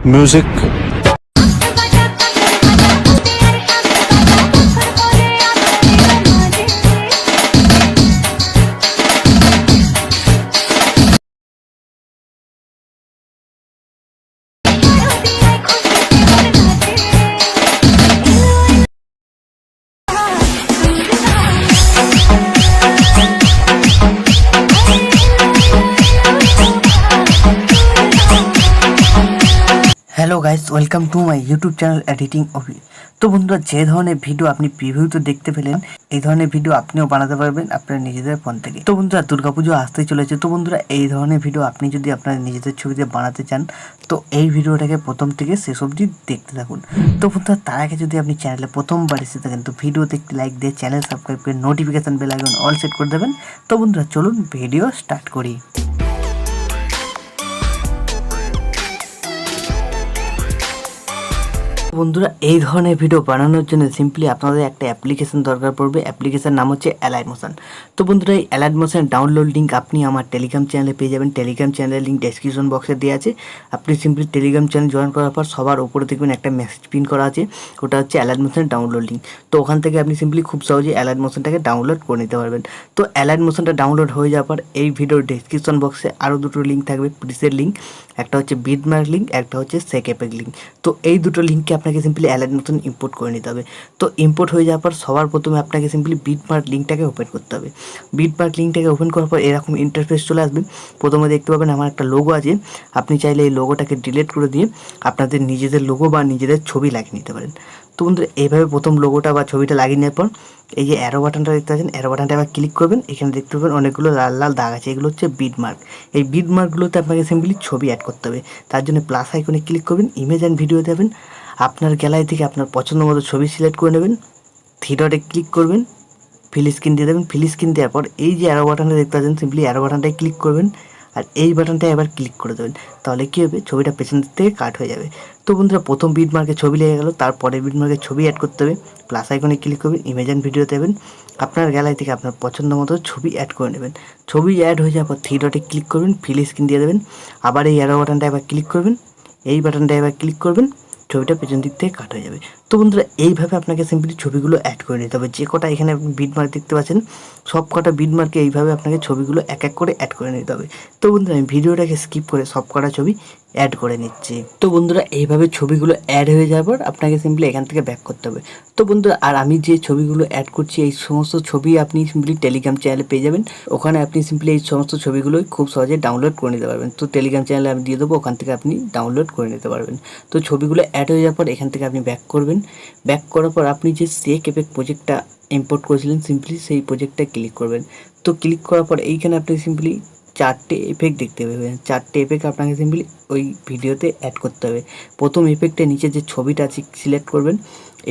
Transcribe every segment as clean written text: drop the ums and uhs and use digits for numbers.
music. Hello guys, welcome to my YouTube channel editing Abhi. তো বন্ধুরা, যে ধরনের ভিডিও আপনি প্রিভিউতে দেখতে পেলেন, এই ধরনের ভিডিও আপনিও বানাতে পারবেন আপনার নিজেদের ফোন থেকে। তো বন্ধুরা, দুর্গাপুজো আসতেই চলেছে। তো বন্ধুরা, এই ধরনের ভিডিও আপনি যদি আপনার নিজেদের ছবিতে বানাতে চান, তো এই ভিডিওটাকে প্রথম থেকে শেষ অবধি দেখতে থাকুন। তো বন্ধুরা, তার আগে যদি আপনি চ্যানেলে প্রথমবার এসে থাকেন, তো ভিডিওতে একটি লাইক দিয়ে চ্যানেল সাবস্ক্রাইব করে notification bell icon all set করে দেবেন। তো বন্ধুরা, চলুন ভিডিও স্টার্ট করি। বন্ধুরা, এই ধরনের ভিডিও বানানোর জন্য সিম্পলি আপনাদের একটা অ্যাপ্লিকেশন দরকার পড়বে। অ্যাপ্লিকেশন নাম হচ্ছে অ্যালাইড মোশন। তো বন্ধুরা, এই অ্যালাইড মোশন ডাউনলোড লিঙ্ক আপনি আমার টেলিগ্রাম চ্যানেলে পেয়ে যাবেন। টেলিগ্রাম চ্যানেলের লিঙ্ক ডেসক্রিপশন বক্সে দেওয়া আছে। আপনি সিম্পলি টেলিগ্রাম চ্যানেল জয়েন করার পর সবার উপরে দেখবেন একটা মেসেজ পিন করা আছে, ওটা হচ্ছে অ্যালাইড মোশন ডাউনলোড লিঙ্ক। তো ওখান থেকে আপনি সিম্পলি খুব সহজে অ্যালাইড মোশনটাকে ডাউনলোড করে নিতে পারবেন। তো অ্যালাইড মোশনটা ডাউনলোড হয়ে যাওয়ার পর এই ভিডিওর ডেসক্রিপশন বক্সে আরও দুটো লিঙ্ক থাকবে, প্রিসের লিঙ্ক। একটা হচ্ছে বিটমার্ক লিঙ্ক, একটা হচ্ছে সেকেপেক লিঙ্ক। তো এই দুটো লিঙ্ককে আপনাকে সিম্পলি অ্যালাইড মোশন ইম্পোর্ট করে নিতে হবে। তো ইম্পোর্ট হয়ে যাওয়ার পর সবার প্রথমে আপনাকে সিম্পলি বিটমার্ক লিঙ্কটাকে ওপেন করতে হবে। বিটমার্ক লিঙ্কটাকে ওপেন করার পর এরকম ইন্টারফেস চলে আসবে। প্রথমে দেখতে পাবেন আমার একটা লোগো আছে। আপনি চাইলে এই লোগোটাকে ডিলিট করে দিয়ে আপনাদের নিজেদের লোগো বা নিজেদের ছবি লাগিয়ে নিতে পারেন। তো বন্ধুরা, এইভাবে প্রথম লোগোটা বা ছবিটা লাগিয়ে নেওয়ার পর এই যে অ্যারো বাটনটা দেখতে পাচ্ছেন, অ্যারো বাটনটা আবার ক্লিক করবেন। এখানে দেখতে পাবেন অনেকগুলো লাল লাল দাগ আছে, এগুলো হচ্ছে বিটমার্ক। এই বিটমার্কগুলোতে আপনাকে সিম্পলি ছবি অ্যাড করতে হবে। তার জন্য প্লাস আইকনে ক্লিক করবেন, ইমেজ অ্যান্ড ভিডিও দেবেন। আপনার গ্যালারি থেকে আপনার পছন্দ মতো ছবি সিলেক্ট করে নেবেন, থ্রি ডটে ক্লিক করবেন, ফিল স্ক্রিন দিয়ে দেবেন। ফিল স্ক্রিন দেওয়ার পর এই যে অ্যারো বাটনটা দেখতে পাচ্ছেন, সিম্পলি অ্যারো বাটনটায় ক্লিক করবেন আর এই বাটনটায় আবার ক্লিক করে দেবেন। তাহলে কী হবে, ছবিটা পেছন দিক থেকে কাট হয়ে যাবে। তো বন্ধুরা, প্রথম বিটমার্কে ছবি লেগে গেল, তারপরের বিটমার্কে ছবি অ্যাড করতে হবে। প্লাস আইকনে ক্লিক করবেন, ইমেজ অ্যান্ড ভিডিও দেবেন। আপনার গ্যালারি থেকে আপনার পছন্দ মতো ছবি অ্যাড করে নেবেন। ছবি অ্যাড হয়ে যাওয়ার পর থ্রি ডটে ক্লিক করবেন, ফিল স্ক্রিন দিয়ে দেবেন। আবার এই অ্যারো বাটনটা আবার ক্লিক করবেন, এই বাটনটা এবার ক্লিক করবেন, ছবিটা পেছন দিক থেকে কাট হয়ে যাবে। তো বন্ধুরা, এইভাবে আপনাকে সিম্পলি ছবিগুলো অ্যাড করে নিতে হবে। যে কটা এখানে আপনি বিটমার্ক দেখতে পাচ্ছেন, সব কটা বিটমার্কে এইভাবে আপনাকে ছবিগুলো এক এক করে অ্যাড করে নিতে হবে। তো বন্ধুরা, আমি ভিডিওটাকে স্কিপ করে সব কটা ছবি অ্যাড করে নিচ্ছি। তো বন্ধুরা, এইভাবে ছবিগুলো অ্যাড হয়ে যাওয়ার পর আপনাকে সিম্পলি এখান থেকে ব্যাক করতে হবে। তো বন্ধুরা, আর আমি যে ছবিগুলো অ্যাড করছি, এই সমস্ত ছবি আপনি সিম্পলি টেলিগ্রাম চ্যানেলে পেয়ে যাবেন। ওখানে আপনি সিম্পলি এই সমস্ত ছবিগুলোই খুব সহজে ডাউনলোড করে নিতে পারবেন। তো টেলিগ্রাম চ্যানেলে আমি দিয়ে দেবো, ওখান থেকে আপনি ডাউনলোড করে নিতে পারবেন। তো ছবিগুলো অ্যাড হয়ে যাওয়ার পর এখান থেকে আপনি ব্যাক করবেন। ব্যাক করার পর আপনি যে সেক এফেক্ট প্রজেক্টটা ইম্পোর্ট করেছিলেন, সিম্পলি সেই প্রজেক্টটা ক্লিক করবেন। তো ক্লিক করার পর এইখানে আপনি সিম্পলি চারটে এফেক্ট দেখতে পাবেন। চারটে এফেক্ট আপনাকে সিম্পলি ওই ভিডিওতে অ্যাড করতে হবে। প্রথম এফেক্টের নিচে যে ছবিটা আছে সিলেক্ট করবেন,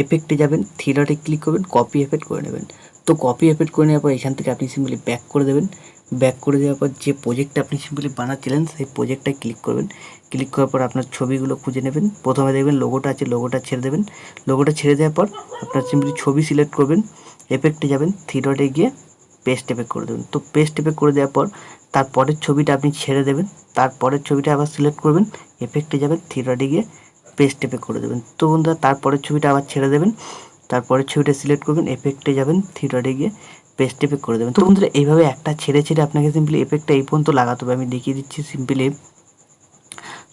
এফেক্টে যাবেন, থ্রি ডটে ক্লিক করবেন, কপি এফেক্ট করে নেবেন। তো কপি এফেক্ট করে নেওয়ার পর এখান থেকে আপনি সিম্পলি ব্যাক করে দেবেন। ব্যাক করে দেওয়ার পর যে প্রজেক্টটা আপনি সিম্পলি বানাচ্ছিলেন, সেই প্রজেক্টটায় ক্লিক করবেন। ক্লিক করার পর আপনার ছবিগুলো খুঁজে নেবেন। প্রথমে দেখবেন লোগোটা আছে, লোগোটা ছেড়ে দেবেন। লোগোটা ছেড়ে দেওয়ার পর আপনার সিম্পলি ছবি সিলেক্ট করবেন, এফেক্টে যাবেন, থ্রি ডটে গিয়ে পেস্ট এফেক্ট করে দেবেন। তো পেস্ট এফেক্ট করে দেওয়ার পর তারপরের ছবিটা আপনি ছেড়ে দেবেন। তারপরের ছবিটা আবার সিলেক্ট করবেন, এফেক্টে যাবেন, থ্রি ডটে গিয়ে পেস্ট এফেক্ট করে দেবেন। তো বন্ধুরা, তারপরের ছবিটা আবার ছেড়ে দেবেন। তারপরের ছবিটা সিলেক্ট করবেন, এফেক্টে যাবেন, থ্রি ডটে গিয়ে পেস্ট এফেক্ট করে দেবেন। তো বন্ধুরা, এইভাবে একটা ছেড়ে ছেড়ে আপনাকে সিম্পলি এফেক্টটা এই পর্যন্ত লাগাতে হবে। আমি দেখিয়ে দিচ্ছি। সিম্পলি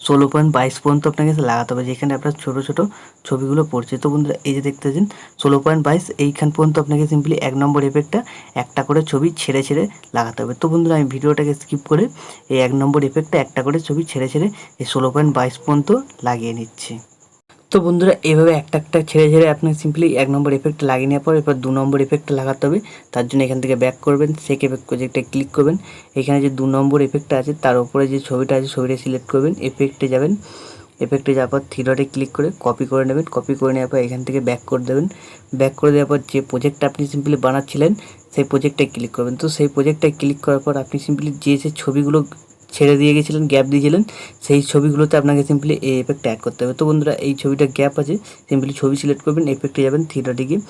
16.22 পর্যন্ত আপনাকে লাগাতে হবে, যেখানে আপনার ছোটো ছোটো ছবিগুলো পড়ছে। তো বন্ধুরা, এই যে দেখতে পাচ্ছেন 16.22, এইখান পর্যন্ত আপনাকে সিম্পলি 1 নম্বর এফেক্টটা একটা করে ছবি ছেড়ে ছেড়ে লাগাতে হবে। তো বন্ধুরা, আমি ভিডিওটাকে স্কিপ করে এই 1 নম্বর এফেক্টটা একটা করে ছবি ছেড়ে ছেড়ে এই 16.22 পর্যন্ত লাগিয়ে নিচ্ছি। তো বন্ধুরা, এইভাবে একটা একটা ছেড়ে ছেড়ে আপনি সিম্পলি 1 নম্বর এফেক্ট লাগিয়ে নেওয়ার পর এরপর 2 নম্বর এফেক্টটা লাগাতে হবে। তার জন্য এখান থেকে ব্যাক করবেন, সেক এফেক্ট প্রজেক্টে ক্লিক করবেন। এখানে যে 2 নম্বর এফেক্টটা আছে তার উপরে যে ছবিটা আছে, ছবিটা সিলেক্ট করবেন, এফেক্টে যাবেন। এফেক্টে যাওয়ার পর থ্রি ডটে ক্লিক করে কপি করে নেবেন। কপি করে নেওয়ার পর এখান থেকে ব্যাক করে দেবেন। ব্যাক করে দেওয়ার পর যে প্রজেক্টটা আপনি সিম্পলি বানাচ্ছিলেন, সেই প্রজেক্টটায় ক্লিক করবেন। তো সেই প্রজেক্টটায় ক্লিক করার পর আপনি সিম্পলি যে ছবিগুলো ছেড়ে দিয়ে গেছিলেন, গ্যাপ দিয়েছিলেন, সেই ছবিগুলোতে আপনাকে সিম্পলি এই এফেক্টটা অ্যাড করতে হবে। তো বন্ধুরা, এই ছবিটা গ্যাপ আছে, সিম্পলি ছবি সিলেক্ট করবেন, এফেক্টে যাবেন, থ্রি ডটে গিয়ে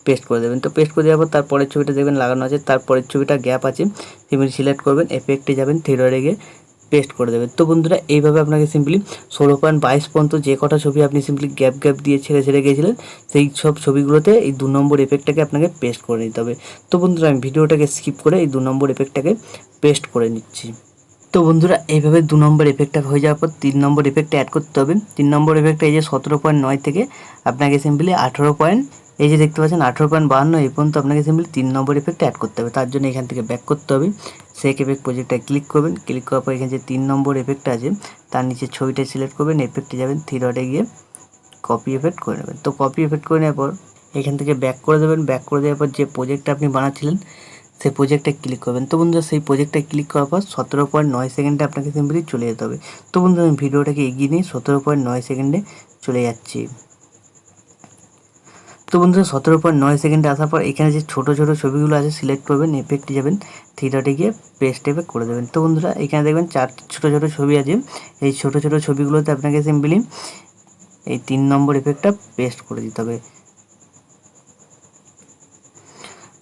পেস্ট করে দেবেন। তো পেস্ট করে দেওয়ার পর তারপরের ছবিটা দেখবেন লাগানো আছে, তারপরের ছবিটা গ্যাপ আছে, সিম্পলি সিলেক্ট করবেন, এফেক্টে যাবেন, থ্রি ডটে গিয়ে পেস্ট করে দেবেন। তো বন্ধুরা এইভাবে আপনাকে সিম্পলি 16.22 পর্যন্ত যে কটা ছবি আপনি সিম্পলি গ্যাপ গ্যাপ দিয়ে ছেড়ে ছেড়ে গিয়েছিলেন সেই সব ছবিগুলোতে এই 2 নম্বর এফেক্টটাকে আপনাকে পেস্ট করে নিতে হবে। তো বন্ধুরা আমি ভিডিওটাকে স্কিপ করে এই 2 নম্বর এফেক্টটাকে পেস্ট করে নিচ্ছি। তো বন্ধুরা এইভাবে 2 নম্বর এফেক্টটা হয়ে যাওয়ার পর 3 নম্বর এফেক্টটা অ্যাড করতে হবে। 3 নম্বর এফেক্টটা এই যে 17.9 থেকে আপনাকে সিম্পলি 18 পয়েন্ট, এই যে দেখতে পাচ্ছেন 18.52 এই পর্যন্ত আপনাকে সিম্পলি 3 নম্বর এফেক্টটা অ্যাড করতে হবে। তার জন্য এখান থেকে ব্যাক করতে হবে, সেক এফেক্ট প্রজেক্টটা ক্লিক করবেন। ক্লিক করার পর এখানে যে 3 নম্বর এফেক্টটা আছে তার নিচে ছবিটা সিলেক্ট করবেন, এফেক্টে যাবেন, 3 ডটে গিয়ে কপি এফেক্ট করে নেবেন। তো কপি এফেক্ট করে নেওয়ার পর এখান থেকে ব্যাক করে দেবেন। ব্যাক করে দেওয়ার পর যে প্রজেক্টটা আপনি বানাচ্ছিলেন সেই প্রজেক্টে ক্লিক করবেন। তো বন্ধুরা সেই প্রজেক্টে ক্লিক করার পর 17.9 সেকেন্ডে আপনাকে সিম্পলি চলে যেতে হবে। তো বন্ধুরা আমি ভিডিওটাকে এগিয়ে নিয়ে 17.9 সেকেন্ডে চলে যাচ্ছি। তো বন্ধুরা 17.9 সেকেন্ডে আসার পর এখানে যে ছোটো ছোটো ছবিগুলো আছে সিলেক্ট করবেন, এফেক্টে যাবেন, 3 ডটে গিয়ে পেস্ট এফেক্ট করে দেবেন। তো বন্ধুরা এখানে দেখবেন 4 ছোটো ছোটো ছবি আছে, এই ছোটো ছোটো ছবিগুলোতে আপনাকে সিম্পলি এই 3 নম্বর এফেক্টটা পেস্ট করে দিতে হবে।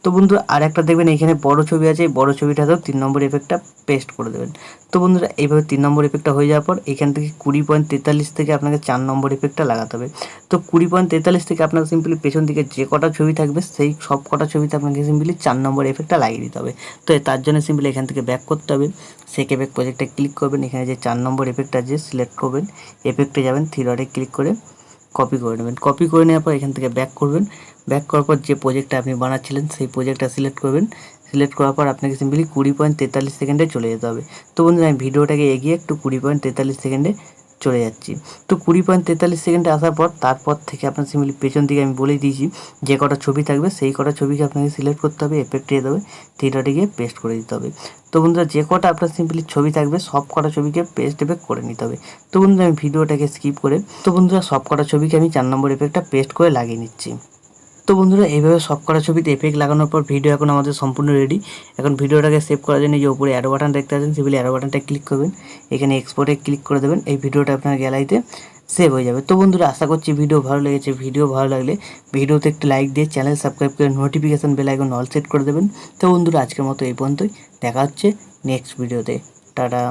তো বন্ধুরা আর একটা দেখবেন এখানে বড় ছবি আছে, এই বড় ছবিটাতেও 3 নম্বর এফেক্টটা পেস্ট করে দেবেন। তো বন্ধুরা এইভাবে 3 নম্বর এফেক্টটা হয়ে যাওয়ার পর এখান থেকে 20.43 থেকে আপনাকে 4 নম্বর এফেক্টটা লাগাতে হবে। তো 20.43 থেকে আপনাকে সিম্পলি পেছন দিকে যে কটা ছবি থাকবে সেই সব কটা ছবিতে আপনাকে সিম্পলি 4 নম্বর এফেক্টটা লাগিয়ে দিতে হবে। তো তার জন্য সিম্পলি এখান থেকে ব্যাক করতে হবে, সেক এফেক্ট প্রজেক্টে ক্লিক করবেন, এখানে যে 4 নম্বর এফেক্টটা আছে সিলেক্ট করবেন, এফেক্টে যাবেন, 3 ডটে ক্লিক করে কপি করে নেবেন। কপি করে নেওয়ার পর এখান থেকে ব্যাক করবেন। ব্যাক করার পর যে প্রজেক্টটা আপনি বানাচ্ছিলেন সেই প্রজেক্টটা সিলেক্ট করবেন। সিলেক্ট করার পর আপনাকে সিম্পলি 20.43 সেকেন্ডে চলে যেতে হবে। তো বন্ধুরা আমি ভিডিওটাকে এগিয়ে একটু 20.43 সেকেন্ডে চলে যাচ্ছি। তো 20.43 সেকেন্ডে আসার পর তারপর থেকে আপনার সিম্পলি পেছন দিকে আমি বলেই দিয়েছি যে কটা ছবি থাকবে সেই কটা ছবিকে আপনাকে সিলেক্ট করতে হবে, এফেক্টে যেতে হবে, 3 ডটে গিয়ে পেস্ট করে দিতে হবে। তো বন্ধুরা যে কটা আপনার সিম্পলি ছবি থাকবে সব কটা ছবিকে পেস্ট এফেক্ট করে নিতে হবে। তো বন্ধুরা আমি ভিডিওটাকে স্কিপ করে তো বন্ধুরা সব কটা ছবিকে আমি 4 নম্বর এফেক্টটা পেস্ট করে লাগিয়ে নিচ্ছি। তো বন্ধুরা এইভাবে সব কটা ছবিতে এফেক্ট লাগানোর পর ভিডিও এখন আমাদের সম্পূর্ণ রেডি। এখন ভিডিওটাকে সেভ করার জন্য যে উপরে অ্যারো বাটন দেখতে পাচ্ছেন সিম্পলি অ্যারো বাটনটা ক্লিক করবেন, এখানে এক্সপোর্টে ক্লিক করে দেবেন, এই ভিডিওটা আপনার গ্যালারিতে সেভ হয়ে যাবে। তো বন্ধুরা আশা করছি ভিডিও ভালো লেগেছে। ভিডিও ভালো লাগলে ভিডিওতে একটু লাইক দিয়ে চ্যানেল সাবস্ক্রাইব করে notification bell icon all set করে দেবেন। তো বন্ধুরা আজকের মতো এই পর্যন্তই, দেখা হচ্ছে নেক্সট ভিডিওতে। টাটা।